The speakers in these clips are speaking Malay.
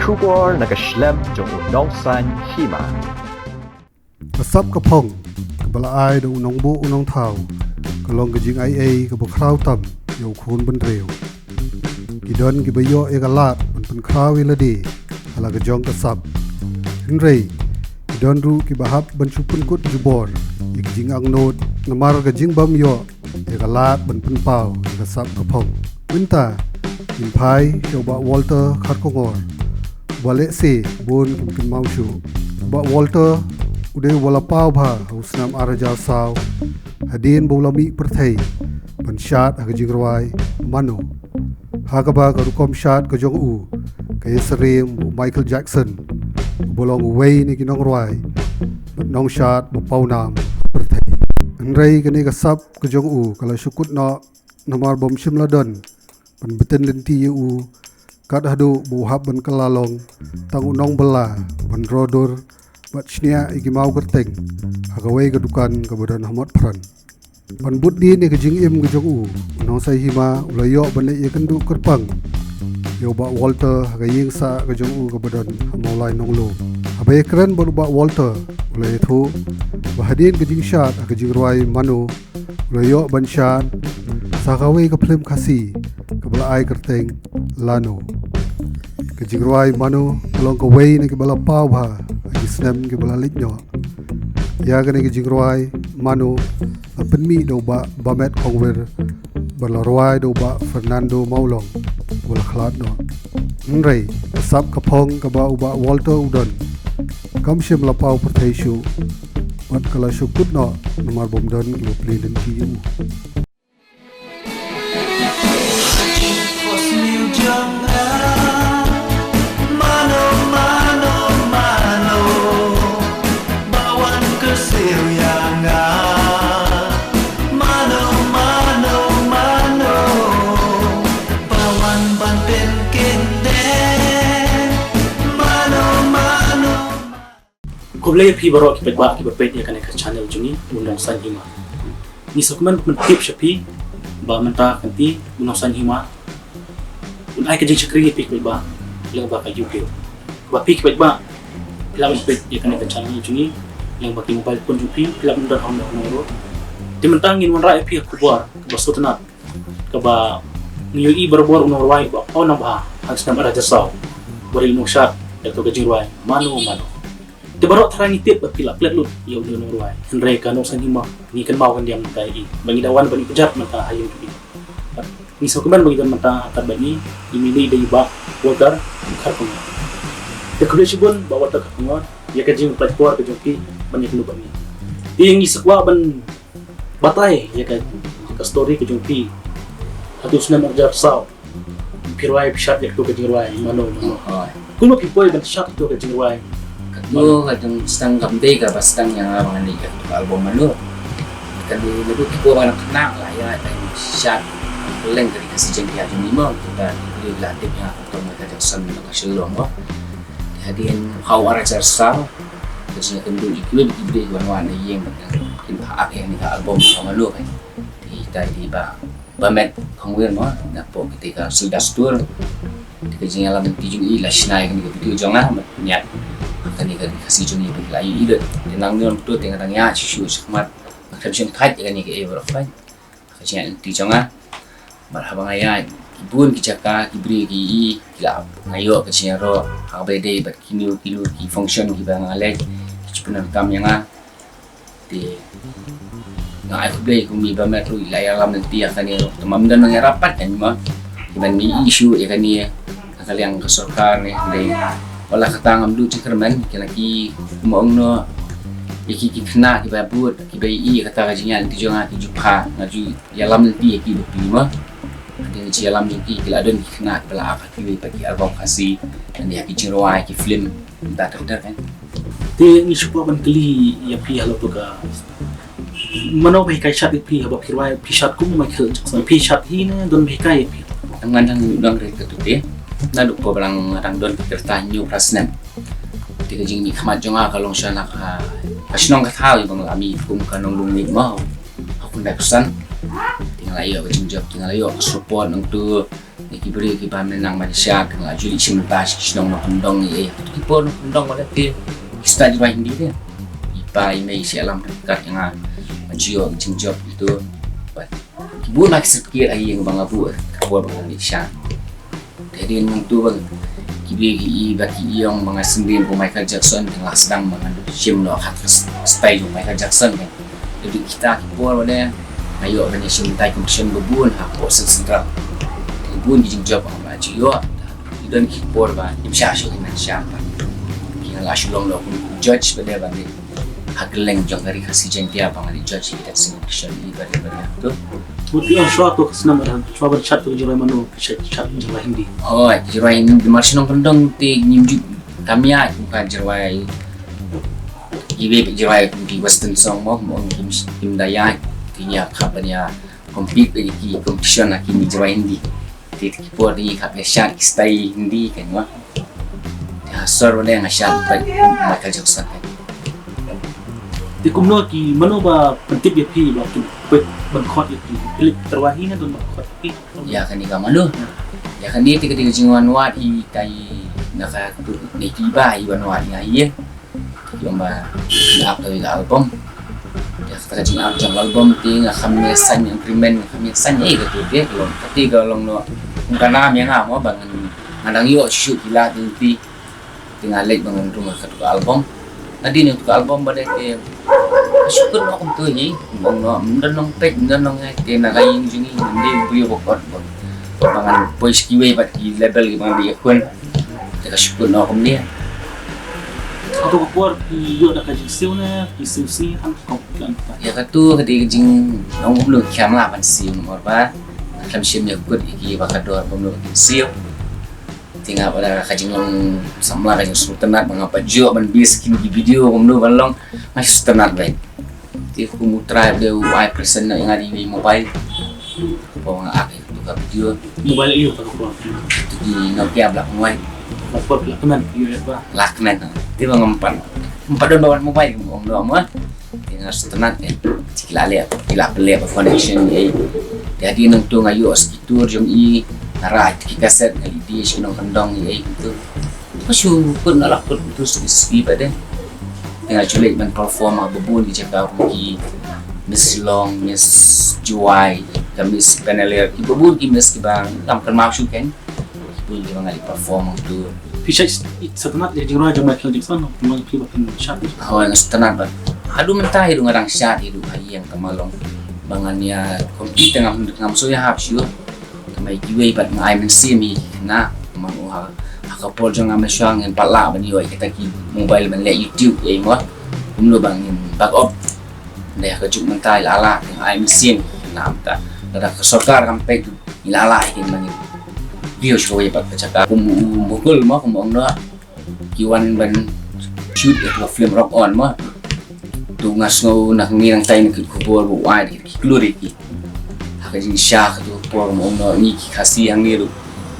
Kubor nakaslem jong unongsan hima. Kasap kapong, kabalaay da unong bu unong tao, kalong gajing ay kabakraw tam, yaw kun bandrew. Gidon gibayo galat ban kraw iladi, hala gajong kasap. Henry, gidon ru kibahap ban supun kut jubor, gajing ang nod, namar gajing bam yo, galat ban pau, kasap kapong. Minta, impai, coba Walter Karkongor. Balik si bun kimkin maushu ba Walter udah wala pau bha usnam araja saw hadin bolami perthai ban shot aga jingrawai mano hagaba garukom shot ga jong u kay serim Michael Jackson bolong way ni kinong rwai nong shot ba pau nam perthai anrai kani ga sap ga jong u kala shukut no namar bom shimladon ban beten lenti u kat hadu buhab ban kelalong tang unong bela ban rodur bat shnia igi mau kerteng hagawai gadukan kabadan hamat pran ban but di ni gajing im gajong u unong sai hima ulayo ban le kendu kerpang yo ba Walter hagaying sa gajong u kabadan hamolai nonglo abai keren ban ba Walter ulai thu bahadin gajing shat gajing roi manu ulayo ban shan sakawai ka film kasi kabala ai kerteng lano kejingruai manu long ka way na kibala pau bha gisnem kibala litnyo ya gane kejingruai manu apenmi do ba bamet kongwer balarwai do ba Fernando Maulong wala khlat no nrei sap kapong ka ba uba Walter udon kamshim la pau perthaishu pat kala shukut no nomar bomdon ki plinen ki yu Kublay pi baro ki pegba ki bepet ya kan ka channel juni undang san hima ni sokman mentip shapi ba menta kanti undang san hima unai ka jing chakri pi pegba lang ba ka youtube ba pi ki pegba lam pet ya kan ka channel juni yang bagi mobile pun jupi lam undang hom no di mentang ngin wan ra pi ku buar ba sotna ka ba niyo i barbor unor wai ba on ba has nam ara jasaw bari no shot ya to ka jing wai mano Di barok tarani tip pila plat lut ya udah norway Henry kano san hima ni kan mau kan diam kai bagi dawan bani pejat mata hayung tu ni so keman bagi mata atar bani imili dari ba Walter Karkongor de kule sibun ba Walter Karkongor ya kajing plat kuar ke joki banyak lu bani yang ni sekwa ban batai ya kan ka story ke joki hatu sunan arjar saw pirwai pisat ya tu ke jirwai mano kuno pipoy ban shot tu ke jirwai Lo kadang sedang kamde ka bastang yang mga nikat album malo kali lebih ko mga kena lah ya tayong shot leng dari kasi jengki aja nimo kita di latih yang atau mereka Jackson nakasilong mo hadiin hawara jarsal kasi kendo ikut ibre wan-wan yang kin ba ak yang nika album malo kan di ba bamet kongwer mo na po ketika sudah tour di alam tijung ila sinay kan gitu jonga nyat kan ikan kasih juni berlayu ide tenang dengan betul dengan tangnya susu semat macam tight kan ni ke everfine kasih di jonga marhaba ngaya ibun kijaka kibri ki kila ngayo kasih ro abede bat kilo ki function ki bang alek kipunan kam yang di ngai play kumi ba metro layar lam nanti akan ni temam dan ngerapat kan mah kiban mi issue ya kan ni akal yang kesorkan ni wala katangam du cikerman kilaki moong no iki kena ki babut ki bai kata gajinya ti jonga ti jupha ngaju yalam nanti ki dipima ada ci yalam ki kiladon ki kena ki bala apa ki bagi album kasih dan dia ki jirwai ki film tak terder kan te ni supo ban kli ya pi halo to ka mano bai kai shot pi haba kirwai pi shot kum ma ki pi shot hi ne don bai kai pi dengan udang dari ketute na dupo barang don kertanyo prasnan tiga jing ni khamat jonga kalong siya naka asinong kathaw ibang lami kum kanong lumig mo ako na kusan tingalayo ka jingjab tingalayo ka support ng tu ni kibri ki ba menang Malaysia kena juli simpas kisnong no kondong ni kipon kondong wala ti sta di hindi dia ipa imei si alam dekat yang majio job itu kibu nak sikit ai yang bang abu kawa bang Malaysia jadi nang tu bang kibri ki baki yang bang sendiri po Michael Jackson tengah sedang bang gym no hat style Michael Jackson kan jadi kita kipon wala ayo bani simtai competition bubun ha po sentral bun di job ang majio dan kipor ba imsya syo in siapa kina la shulong lo judge bade ba ni hagleng jong dari kasi jentia bang ali judge kita selection ni bade tu buti ang shot to senam ran shot chat to jirai mano chat jirai hindi oh jirai hindi marsinong kondong ti nimju kamia bukan jirai ibe jirai di western song mo kim daya tinya kapanya compete di competition akini jirai hindi kipor ni kap Asia stay hindi kan wa sor wala yang Asia pa Michael Jackson di kumno ki mano ba pentip ya pi ba tu ban khot ya pi pilih terwahi na don khot pi ya kan ni kamalo ya kan ni tiga jingwan wat I kai naka ni tiba I wan wat ngai yung ba up to album ya kata jing album ting kami san yang krimen kami san ai gitu dia kalau ketiga long no kana yang mo bangan anang yo shoot gila ti tinggal lek bangan rumah satu album tadi ni untuk album bade ke syukur mo kung tu ni bang no ndanong pek ndanong ke na kai jingi ndi buyo bokot bangan voice kiwe pat ki level ki bangan dia kun ka syukur no kung dia atau kepor ki yo da kajing siu na ki siu si han kong kan ya katu kati jing nong belum kamera pan siu nomor ba kam sim ya kut iki bakador belum siu tinggal pada kajing long samla kajing sultanat mengapa jo ban bis kin di video belum balong masih sultanat baik ti ku mutra de ai present yang ada di mobile bawang ak itu ka video mobile iyo ta ko di Nokia black white lapor lakman iyo ba lakman di mengempan empat don bawa mobile ngom do mah tinggal sultanat ya cikilale kila beli apa connection ya jadi nang tu ngayu sekitur jong I narat kita set ngali di sino kandong I itu pasu pun ala pun terus isi pada tinggal culik man perform bubun di Jakarta ki Miss Long Miss Juai dan Miss Penelia bubun ki Miss bang kam kan mau kan pun dia ngali perform tu pisah setenat ya jingro aja Michael Jackson memang pi ba pin shot awal setenat ba adu mentah hidu ngarang syat hidu yang kemalong bangannya kompeten ngam soya hapsyo kamai giwe bat ngai men simi na mang ha hakapol jong ngam syang en pala bani oi kita ki mobile men le YouTube ai mo kumlo bangin back up ne ka juk mentai lala ngai men sim nam ta da ka sokar kam pe ilala hin bangin video show bat ka mukul mo kumong no kiwan ban shoot it film rock on mo tu ngasno nak ngirang tay nak kubur bu ai keluar iki hak jing syah tu por mo no ni kasi yang ni ru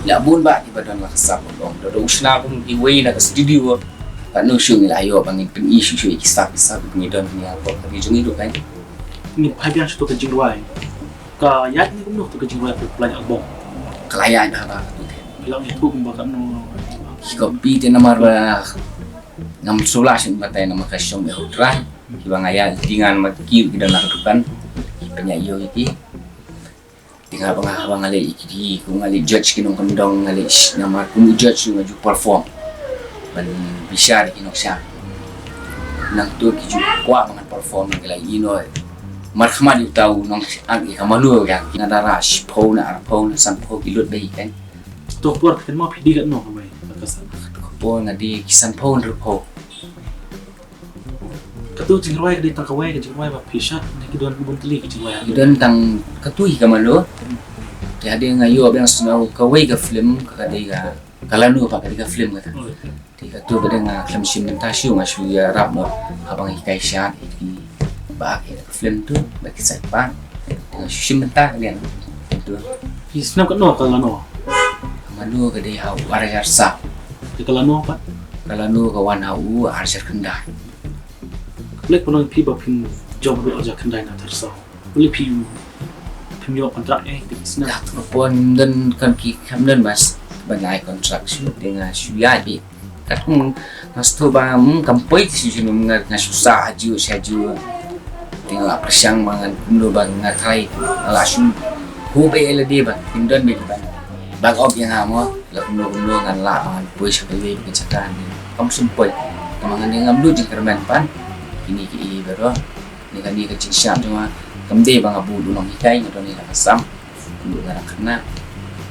la bun ba di badan la kasap dong do usna pun di way na studio kan no syung la yo bangin peng isu syung iki start ni don ni apa tapi jung itu kan ni phabian tu ka jingro ka yat ni kumno tu ka jingro plan album kelayan apa bilang itu kumbakan no kopi te namar ba ngam sulas batay na makasyong e hutran ibang aya tingan magkiw kita nakatukan penyayo iki tinggal bang ali iki kung ali judge kinong kandong ali nama kung judge yung aju perform ban bisyar kinong siya nang tu ki kwa mga perform ng kala ino markhma di tahu nong ang ikamalu ya kinadara shpo na sampo kilot bay kan tu por kan mo pidi kan no bay kasan po na di kisan po nrupo katu jingro ay di takaway ka jingro ba pisha na kidon bubun tili ka jingro ay idon tang katuhi kamalo jadi ngayo abang sunaw kaway ka film kakadi ka kalanu pa kadi ka film ka ti katu bade nga film simentasyo nga suya rap mo habang ikay siya iki ba ka film tu ba kisay pa nga simenta diyan itu isnam kan no kalano kamalo kadi haw arayarsa di kalano pa kalanu kawan haw arsar kendah lek puno pi ba pin job do aja kendai na tersa uli pi pemio kontrak di sini. Dah pun dan kan ki kamdan mas banyak kontrak sih dengan suya bi. Kan mas tu bang kampoi sih mengat susah haju tinggal persiang mangan kuno bang ngatrai langsung hube ele dia bang pindan bi bang. Bang op yang amo la kuno ngan la mangan poi sekali pencakan. Kamu sempoi mangan yang ngamdu jeng kerman pan. Ini ki baru ni kan dia kecil siap cuma kamde bang abu dulong hikai ngadon ni kasam dulu ngarak kena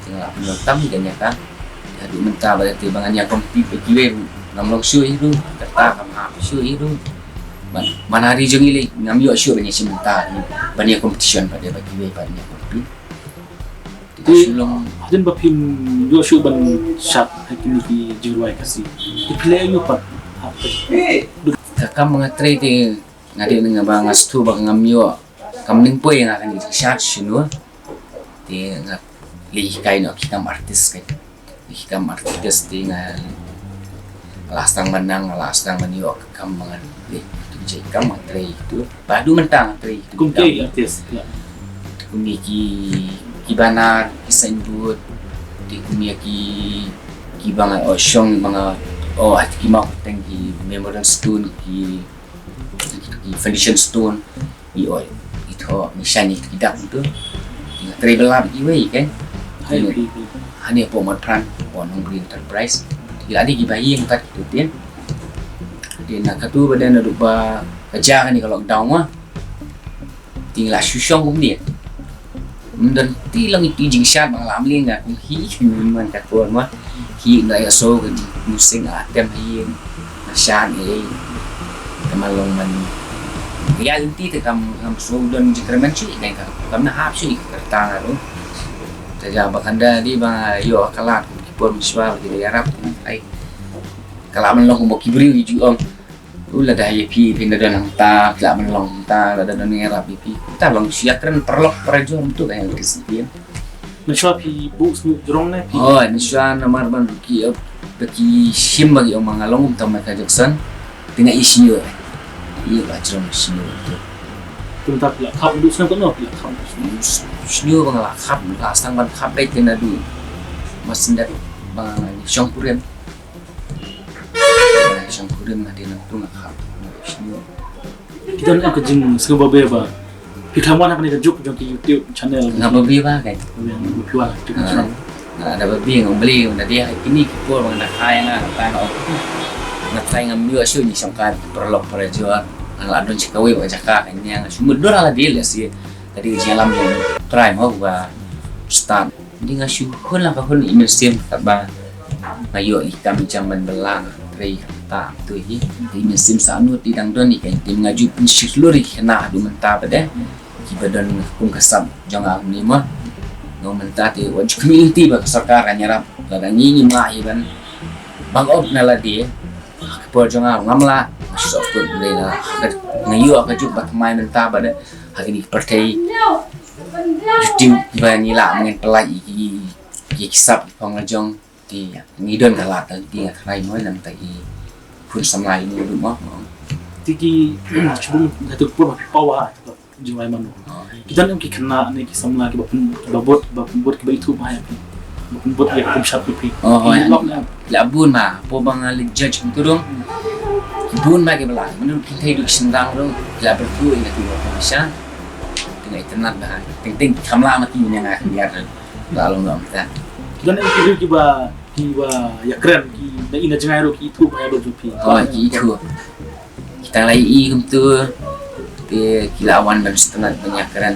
tinggal pelotam dan ya kan adu mentah berarti bangannya kompet kiwe namlong syu itu kata kama syu itu mana hari jeng ile ngamyo syu banyak sementara ni banyak competition pada bagi we banyak kompet Di sulong hadin bapim yo syu ban shat hakini ki jirwai kasi. Di play yo pat. kakam mengatrai di ngadi dengan bang astu bang ngamyo kamning po yang akan di shot sino di ngat lihikai no kita artis kan hikam artis di ngal lastang menang lastang menyo kam mangan di tu kam matrai itu badu mentang matrai itu Kumke artis. kumiki kibanar kisendut di kumiki kibang osyong mga at kimau tengki memorial stone ki foundation stone i oi itu nishani tidak itu tinggal travel lab iwe kan hani po matran po nong green enterprise tidak ada gibayi yang tak itu tin dia nak katu badan ada ba kerja kan kalau lockdown mah tinggal susung dia dan tilang itu jing syat bang lam ling ngak hi man katuan mah hi ngai so ke musing atem hi syat ni kamalong man ya inti te kam so don jikremen chi ngai kam na hap chi kertang aro taja bakanda di ba yo kalat kipon miswa di arab ai kalaman long mo kibri ju om ula dah ye pi pinda dan ta kalaman long ta da dan arab pi ta long siakren perlok perjuang tu kayak kesini Mencoba pi bu semua jorong na pi. oh niswa namar ban ki bagi sim bagi orang ngalong utama Jackson dengan isinya iya bacaan isinya itu Tentang pila kap duduk senang tak nak pila kap. isinya bang lah kap lasang ban kap baik kena du mesin dat bang syong kurian nanti nanti nak kap isinya Kita nak kerjing sekarang berbeza. Pikaman apa ni kerjuk jom ke YouTube channel. nggak babi bah kan Piwa tu channel. ada babi yang beli udah dia ini kipur bang nak kaya nak tahu nak try ngambil asyik ni sangkat perlok perjuang nggak adon cikawi baca kak ini yang cuma dua lah dia sih tadi jalan yang try mau gua start jadi nggak syukur lah kahun email sim kaba ngayo ikam jaman belang tray tak tu ini email sim sanu di dangdon ni kan tim ngaju pun seluruh kena adu mentah pada kibadan hukum kasam jangan ni mah no mentah ti wajib community ba sarkar nyarap ladang ini mah iban bang op nala dia kepor jangan ngamla masuk pun boleh lah ngayu aku juga main mentah pada hari ni partai juti bani lah mungkin pelai kisap pengajong di ngidon kalat di ngarai noi nang tadi pun samlai ni rumah Tiki sebelum satu pun pawa jumlah mana. Kita nak kena ni kisah mula kita buat kita itu mahal. Buat dia pun syarat pi. oh labun mah po bang judge itu dong bun mah ke belah menurut kita hidup sendang dong la bertu ini tu apa dengan internet dah ting kamla mati yang akan biar lalu nggak kita Kita nak kiba ya keren ki ina jengai ro ki itu mahal pi. oh itu kita lagi itu di kilauan dan setelah banyak keren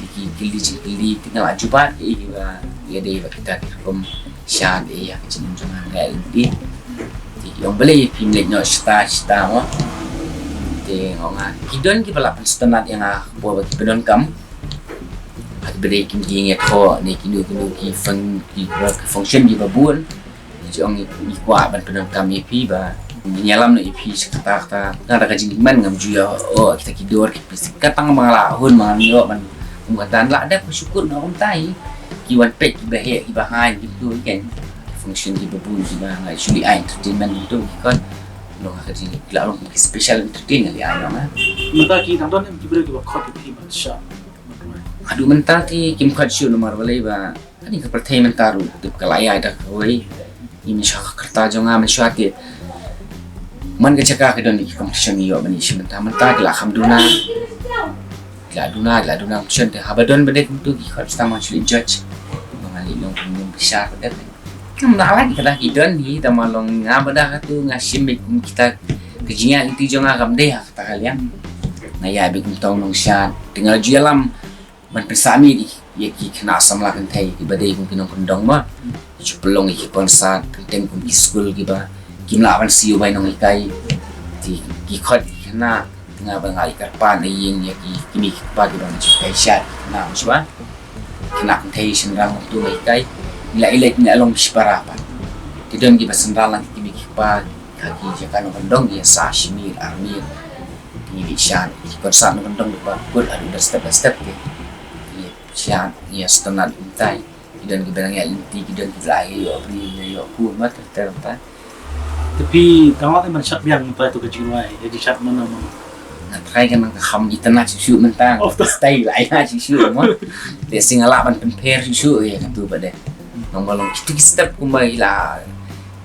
di kili tinggal ajubat iya dia kita hukum syad iya kecil jangan kayak ini yang beli pimlek no sta mo di ngonga kidon ki pala setelah yang buat bagi pedon kam at beri kim ging ko ni kinu ki function di babun jong ni kwa ban pedon kam pi ba nyalam na ipi sekata ada kajing man ngam juya oh kita kidor kita tang mangalahun manganyo man kumatan la ada bersyukur na umtai kiwan pek kibahe kibahan gitu kan function di babun kibahan actually entertainment itu kan lo kajing la lo special entertainment ya ana Maka kita nonton yang kiba kiba khot pi bansha. Adu mentah ti kim khat shu nomor balai ba ani ka perthai mentah ru tu kalaya dak koi ini syaka kerta jonga men syati man ka caka ka don competition yo bani shi mentah la hamduna la duna option te habadon bade tu ki khat sama chli judge mengali long pun besar dak nam na lagi kada ki don hi ta malong ngabada ka tu ngasim kita kejinya inti jonga kam deh kata kalian ngaya bi kum tong nong shat tinggal jualam man persami di ya ki kena asam la kan thai ki badai kum kinong kondong ma ki pelong ki ponsat teng kum school ki ba kim la ban siu bai nong ikai ti ki khot kena nga ba ngai kar pa na yin ya ki kimi ki pa ki ba chi kai shat na uswa kena kan thai sin rang tu ngai kai ila ila ni along spara pa ti don ki ba sendalan kimi ki pa kaki jakan kondong ya sa shimir armir ni shan ki ponsat kondong ba kul adu step by step ke sian ya setengah intai dan keberangnya inti dan lagi yo beli yo ku mat terta tapi kalau man shat biang pa tu ka jinwai jadi shat mana na try kan ka kham itana chu mentang stay lại ha chu mo để singala ban prepare chu ya kan tu bade nong balong kitu step kumai la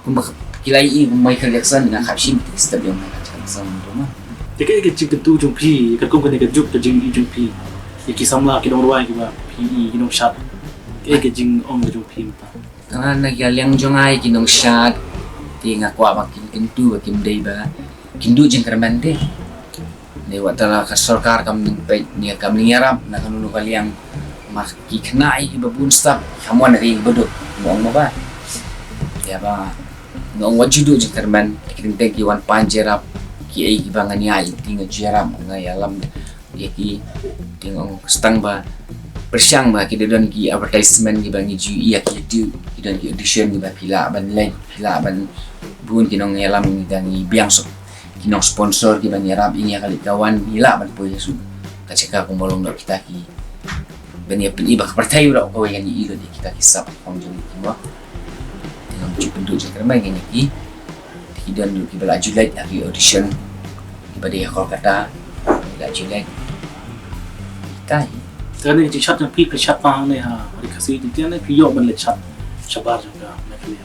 kumba kilai I kumai collection na khapsim step yang macam sam tu mah tiga ke jing tu jung pi ka kum ka ne ka juk ka jing I jung pi iki samla ki dong ruai ki ba PE ki dong shat ke jing ong ka jung pi mata karena nagyaliang jongai kinong shat ti nga kwa makin kintu kim dei ba kindu jeng kermande ne watala ka sarkar kam ning pe ni kam ning yarap na kanu kaliang mak ki knai ki babun stap kamon ri bodok ngong ba ya ba ngong wajudu jeng kerman kiting te ki wan panjerap ki ai ki bangani ai tinga jeram ngai alam ya ki tingong stang ba persiang ba ki don ki advertisement ki bangi ju iya ki tu ki don ki audition ki ba pila ban len pila ban bun ki nong alam ni dangi biang so ki nong sponsor ki ban yarap ini kali kawan gila ban po yesu ka ceka ko molong do kita ki ben ya pen iba partai ro ko yang i do kita ki sap kong jung ki mo tingong ju pendu je kermai ni ki don ki bala julai ki audition ki ba dia ko kata la julai tai Karena jing shat yang pi ka shat pa ne ha ri kasi ti tian ne pi yo ban le shat shabar juga na kali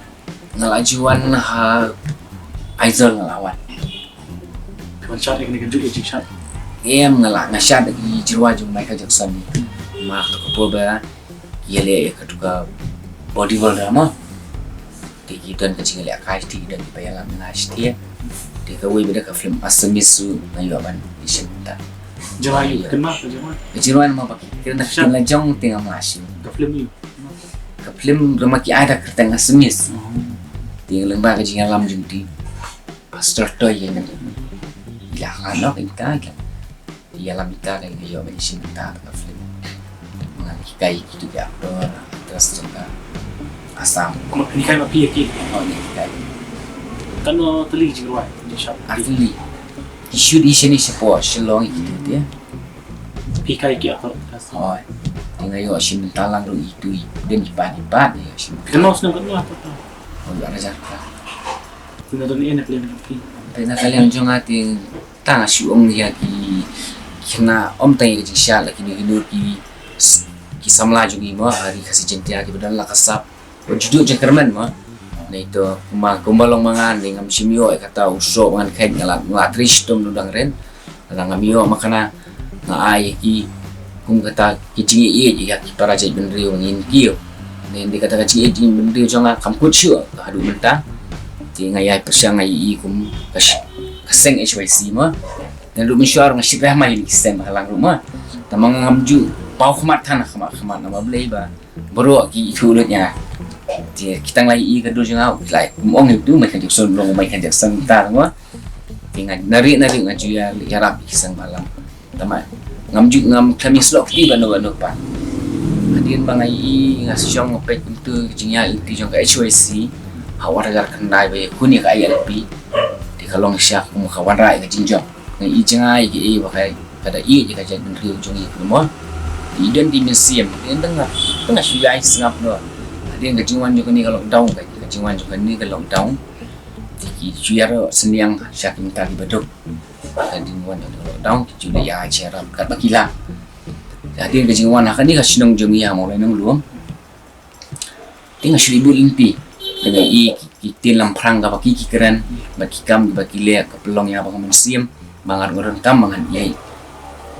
ngalajuan ha Aizel ngelawan kan shat ek ne kan jing shat em ngalak ngashat di jirwa jung Michael Jackson ni mak to ko ba yele ka tuka bodybuilder ma ti kitan ka jing le kai ti dan di bayalan ngashti ti ka wi beda ka film asamisu ngayoban isinta Jawai kenal ke Jawai jirwan ma ba kira na film la jong tinga masin ke film ni ka film rumah ki ada ka tanga semis ting lembah ka jing alam jung ti pastor toy yang ila kana kita kan di alam kita kan yo medisin kita ka film mengenai kai gitu ya terus juga asam ni kai ma pi ki oh ni kai kan no teli Jawai jing shat artili isu di sini sepo selong itu dia pi kai ki atau oh tinggal yo sim talang ru itu dan ipan ya sim kenal senang kenal apa oh ada jaka Tina don ni enak lem pi pena kalian jong ating tanga siung ya ki kena om tang ki sha la ki ni ki samla jungi mo hari kasi jentia ki badan la kasap o judu jengkerman mo na ito kumbalong mga ngam simyo kata uso mangan kay ngatrish tum nudang ren ngamiyo makana nga ay ki kung kata kicing i ya ki para jay benrio ngin kiyo ne ndi kata kicing i benrio jonga kamput syo hadu menta ti ngayay persyang ngay i kum kaseng HYC mo dan lu mensyar ngasipah mai kisem halang rumah tamang ngamju pau khmat tan khmat nama blei ba bro ki tulutnya kita ngai i ka do jang lai mong itu mai kan jekson long mai kan jekson tar mo tinga nari ngaju ya yarap kisang malam tama ngamju ngam kami slok di bano pa hadin bangai ngasyong ngopet untuk jinya inti jong ka HYC hawar gar kendai be kuni ka ILP di kalong syak mo kawan rai ka jinjong ngai i jangai ki bakai kada i ka jan ri jong i mo idan di museum tengah suai sengap no dia kejingan juga ni kalau down kan kejingan juga ni kalau down jadi juara seniang syakim tadi beduk kejingan kalau down juga ya acara kat bakila Hadir ke jingwan akan ni kasinong jongia mo lai nang luang. Tinga seribu limpi dengan kita lamprang ka baki keren baki kam baki le ka pelong ya bang mensiam mangan ngoron kam mangan yai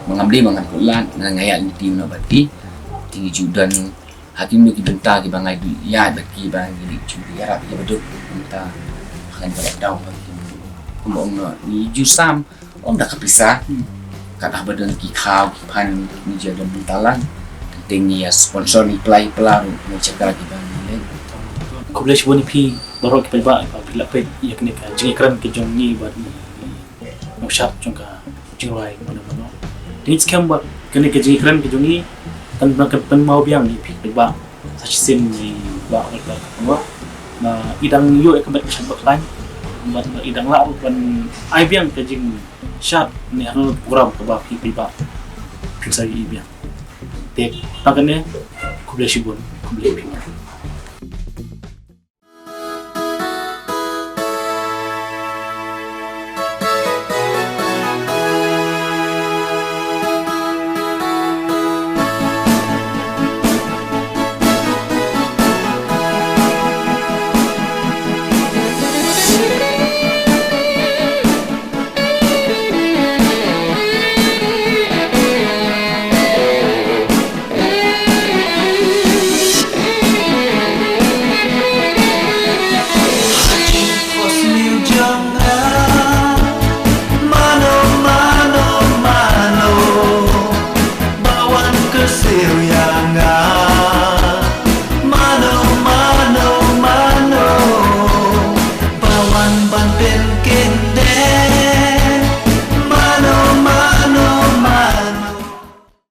mengambil mangan pulan ngaya limpi no bati tinggi judan hakim ni kibenta ki bangai du ya baki bang ni curi ya rapi beduk minta akan pada daun baki kumong no ni jusam dah kepisah kata badan ki kau ki pan ni jadi bentalan tinggi ya sponsor ni play pelaru ni cakap lagi bang ni ko boleh sebut ni pi baru kita ba bila pe ya kena ka jing kran ke jong ni buat no shop jong ka jing rai mana mana ni scam buat kena ke jing kran ke jong ni kan pen mau biang ni pi ba such sim ni ba ba na idang yo ke bet shop lain buat idang la kan ai biang ke jing shop ni anu program ke ba pi ba pi sai biang tek tak kena ko boleh sebut ko boleh pi